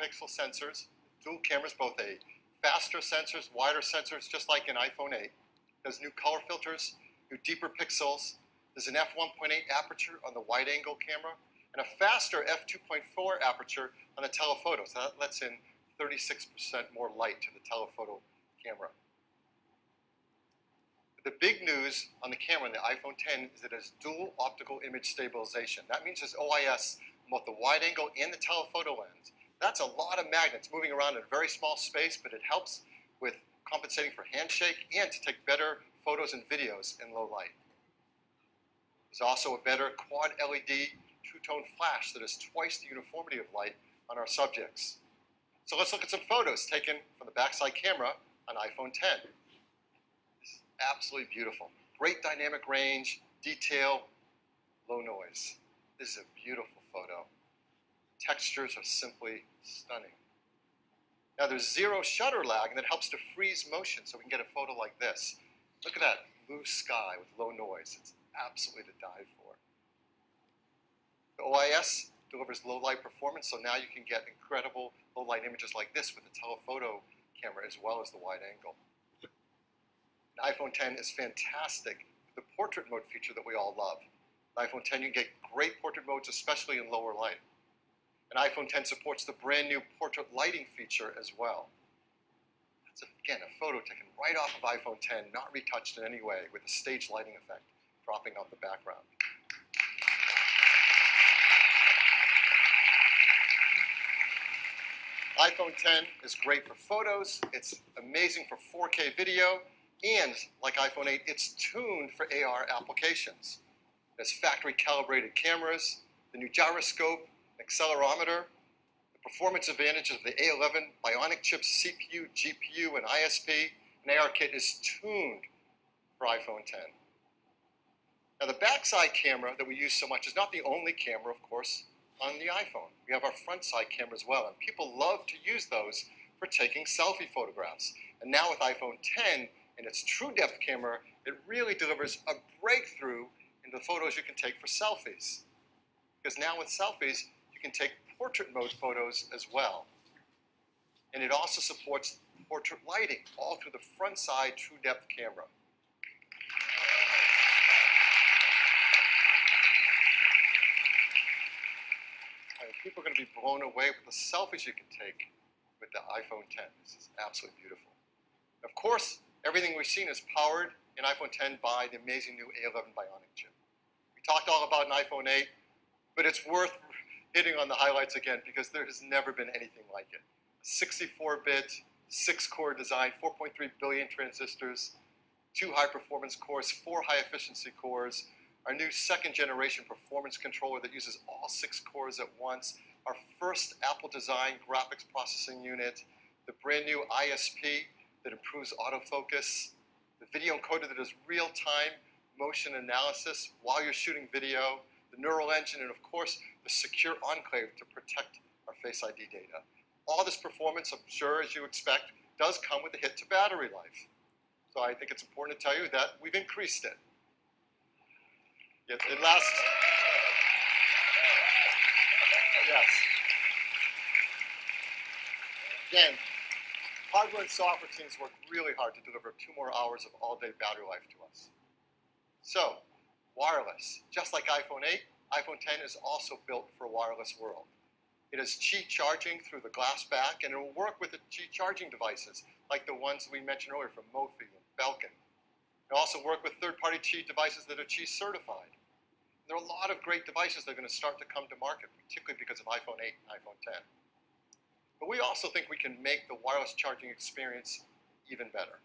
megapixel sensors, dual cameras, both a faster sensors, wider sensors, just like in iPhone 8. There's new color filters, new deeper pixels. There's an f1.8 aperture on the wide-angle camera, and a faster f2.4 aperture on the telephoto. So that lets in 36% more light to the telephoto camera. The big news on the camera in the iPhone 10 is that it has dual optical image stabilization. That means there's OIS on both the wide angle and the telephoto lens. That's a lot of magnets moving around in a very small space, but it helps with compensating for handshake and to take better photos and videos in low light. There's also a better quad LED two-tone flash that has twice the uniformity of light on our subjects. So let's look at some photos taken from the backside camera on iPhone 10. This is absolutely beautiful. Great dynamic range, detail, low noise. This is a beautiful photo. Textures are simply stunning. Now there's zero shutter lag, and that helps to freeze motion so we can get a photo like this. Look at that blue sky with low noise. It's absolutely to die for. The OIS delivers low light performance, so now you can get incredible low light images like this with the telephoto camera as well as the wide angle. The iPhone 10 is fantastic with the portrait mode feature that we all love. The iPhone 10, you can get great portrait modes, especially in lower light. And iPhone 10 supports the brand new portrait lighting feature as well. That's, again, a photo taken right off of iPhone 10, not retouched in any way, with a stage lighting effect dropping on the background. iPhone 10 is great for photos, it's amazing for 4K video, and like iPhone 8, it's tuned for AR applications. It has factory calibrated cameras, the new gyroscope, accelerometer, the performance advantages of the A11 Bionic chips, CPU, GPU, and ISP, and ARKit is tuned for iPhone 10. Now the backside camera that we use so much is not the only camera, of course, on the iPhone. We have our front side camera as well, and people love to use those for taking selfie photographs. And now with iPhone 10 and its true depth camera, it really delivers a breakthrough in the photos you can take for selfies. Because now with selfies, you can take portrait mode photos as well. And it also supports portrait lighting, all through the front side true depth camera. People are going to be blown away with the selfies you can take with the iPhone 10. This is absolutely beautiful. Of course, everything we've seen is powered in iPhone 10 by the amazing new A11 Bionic chip. We talked all about an iPhone 8, but it's worth hitting on the highlights again because there has never been anything like it. 64-bit, 6-core design, 4.3 billion transistors, 2 high-performance cores, 4 high-efficiency cores, our new second-generation performance controller that uses all 6 cores at once, our first Apple-designed graphics processing unit, the brand new ISP that improves autofocus, the video encoder that does real-time motion analysis while you're shooting video, the neural engine, and of course, the secure enclave to protect our Face ID data. All this performance, I'm sure, as you expect, does come with a hit to battery life. So I think it's important to tell you that we've increased it. It lasts. Yes. Again, hardware and software teams work really hard to deliver 2 more hours of all-day battery life to us. So, wireless. Just like iPhone 8, iPhone 10 is also built for a wireless world. It has Qi charging through the glass back, and it will work with the Qi charging devices, like the ones we mentioned earlier from Mophie and Belkin. It'll also work with third-party Qi devices that are Qi certified. There are a lot of great devices that are going to start to come to market, particularly because of iPhone 8 and iPhone 10. But we also think we can make the wireless charging experience even better.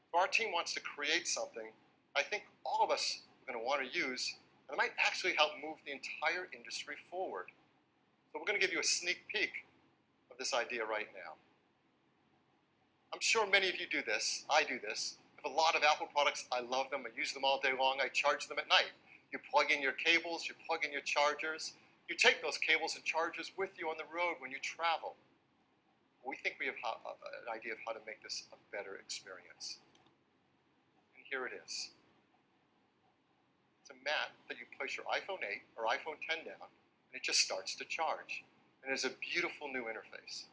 If our team wants to create something, I think all of us are going to want to use, and it might actually help move the entire industry forward. So we're going to give you a sneak peek of this idea right now. I'm sure many of you do this. I do this. I have a lot of Apple products. I love them. I use them all day long. I charge them at night. You plug in your cables, you plug in your chargers. You take those cables and chargers with you on the road when you travel. We think we have an idea of how to make this a better experience. And here it is. It's a mat that you place your iPhone 8 or iPhone 10 down, and it just starts to charge. and it's a beautiful new interface.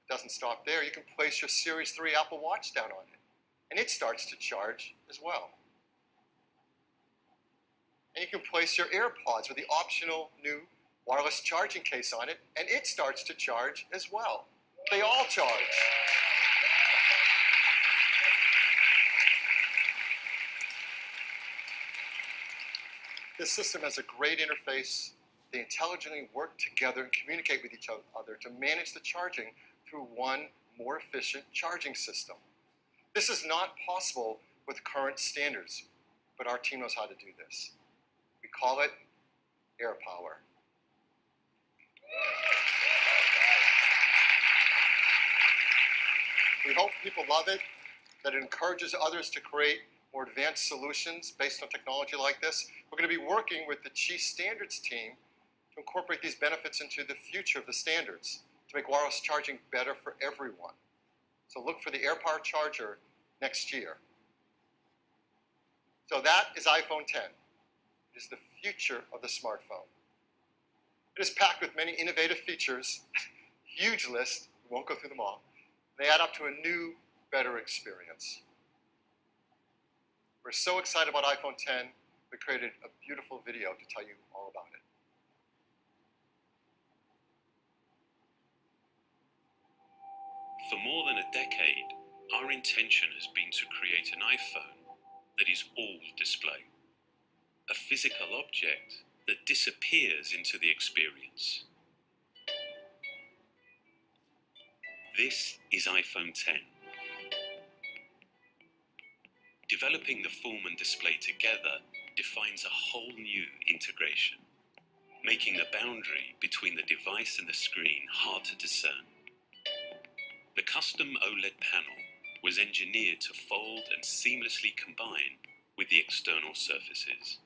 It doesn't stop there. You can place your Series 3 Apple Watch down on it, and it starts to charge as well. And you can place your AirPods with the optional new wireless charging case on it, and it starts to charge as well. They all charge. This system has a great interface. They intelligently work together and communicate with each other to manage the charging through one more efficient charging system. This is not possible with current standards, but our team knows how to do this. We call it AirPower. We hope people love it, that it encourages others to create more advanced solutions based on technology like this. We're going to be working with the Chief Standards team to incorporate these benefits into the future of the standards to make wireless charging better for everyone. So look for the AirPower charger next year. So that is iPhone 10. It is the future of the smartphone. It is packed with many innovative features, huge list, we won't go through them all. They add up to a new, better experience. We're so excited about iPhone 10, we created a beautiful video to tell you all about it. For more than a decade, our intention has been to create an iPhone that is all display. A physical object that disappears into the experience. This is iPhone 10. Developing the form and display together defines a whole new integration, making the boundary between the device and the screen hard to discern. The custom OLED panel was engineered to fold and seamlessly combine with the external surfaces.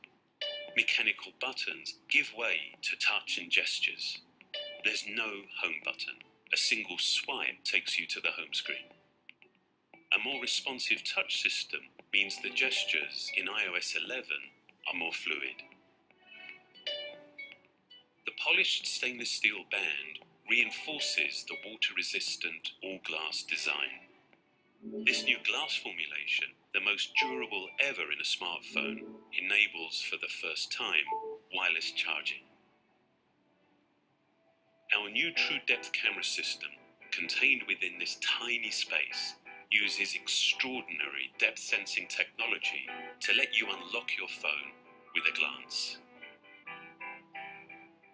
Mechanical buttons give way to touch and gestures. There's no home button. A single swipe takes you to the home screen. A more responsive touch system means the gestures in iOS 11 are more fluid. The polished stainless steel band reinforces the water-resistant all-glass design. This new glass formulation, the most durable ever in a smartphone, enables for the first time wireless charging. Our new True Depth camera system, contained within this tiny space, uses extraordinary depth sensing technology to let you unlock your phone with a glance.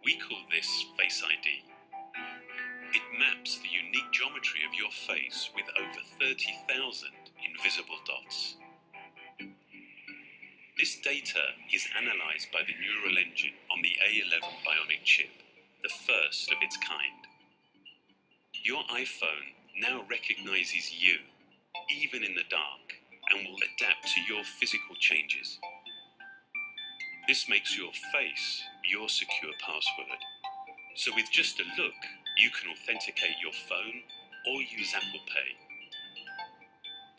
We call this Face ID. It maps the unique geometry of your face with over 30,000 invisible dots. This data is analyzed by the neural engine on the A11 Bionic chip, the first of its kind. Your iPhone now recognizes you, even in the dark, and will adapt to your physical changes. This makes your face your secure password. So with just a look, you can authenticate your phone or use Apple Pay.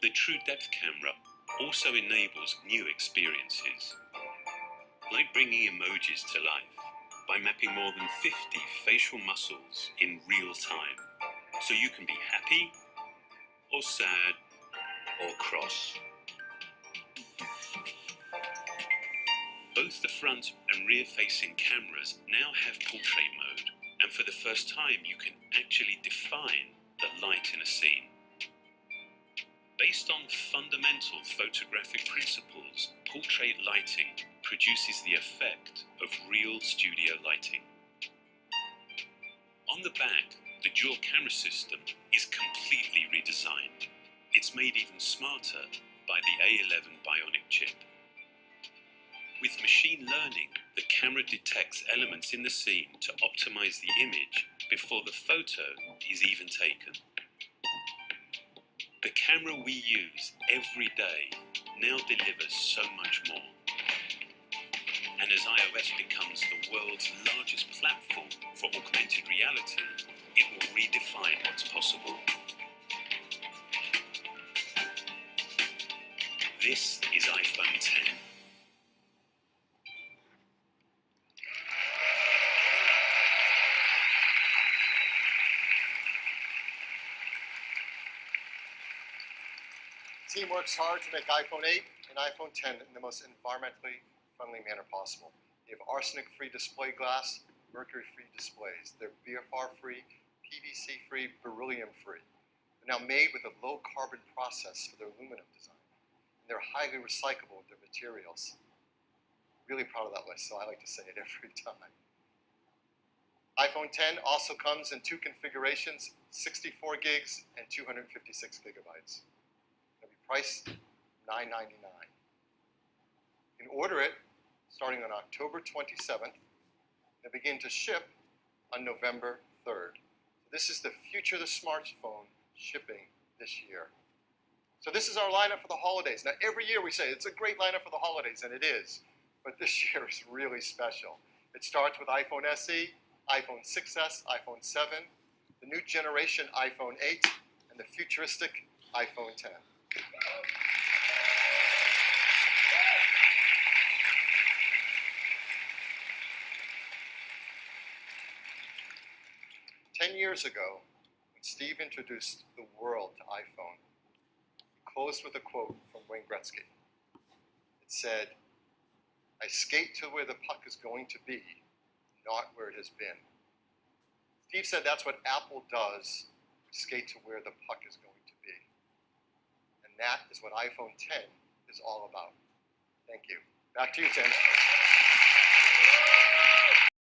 The True Depth camera also enables new experiences, like bringing emojis to life by mapping more than 50 facial muscles in real time, so you can be happy or sad or cross. Both the front and rear-facing cameras now have portrait mode, and for the first time you can actually define the light in a scene. Based on fundamental photographic principles, portrait lighting produces the effect of real studio lighting. On the back, the dual camera system is completely redesigned. It's made even smarter by the A11 Bionic chip. With machine learning, the camera detects elements in the scene to optimize the image before the photo is even taken. The camera we use every day now delivers so much more. And as iOS becomes the world's largest platform for augmented reality, it will redefine what's possible. This is iPhone 10. The team works hard to make iPhone 8 and iPhone 10 in the most environmentally friendly manner possible. They have arsenic-free display glass, mercury-free displays. They're BFR-free, PVC-free, beryllium-free. They're now made with a low-carbon process for their aluminum design. And they're highly recyclable with their materials. Really proud of that list, so I like to say it every time. iPhone 10 also comes in two configurations, 64 gigs and 256 gigabytes. It'll be priced $9.99. You can order it starting on October 27th and begin to ship on November 3rd. So this is the future of the smartphone shipping this year. So this is our lineup for the holidays. Now every year we say it's a great lineup for the holidays, and it is, but this year is really special. It starts with iPhone SE, iPhone 6s, iPhone 7, the new generation iPhone 8, and the futuristic iPhone 10. 10 years ago, when Steve introduced the world to iPhone, he closed with a quote from Wayne Gretzky. It said, "I skate to where the puck is going to be, not where it has been." Steve said that's what Apple does. We skate to where the puck is going to be. And that is what iPhone 10 is all about. Thank you. Back to you, Tim.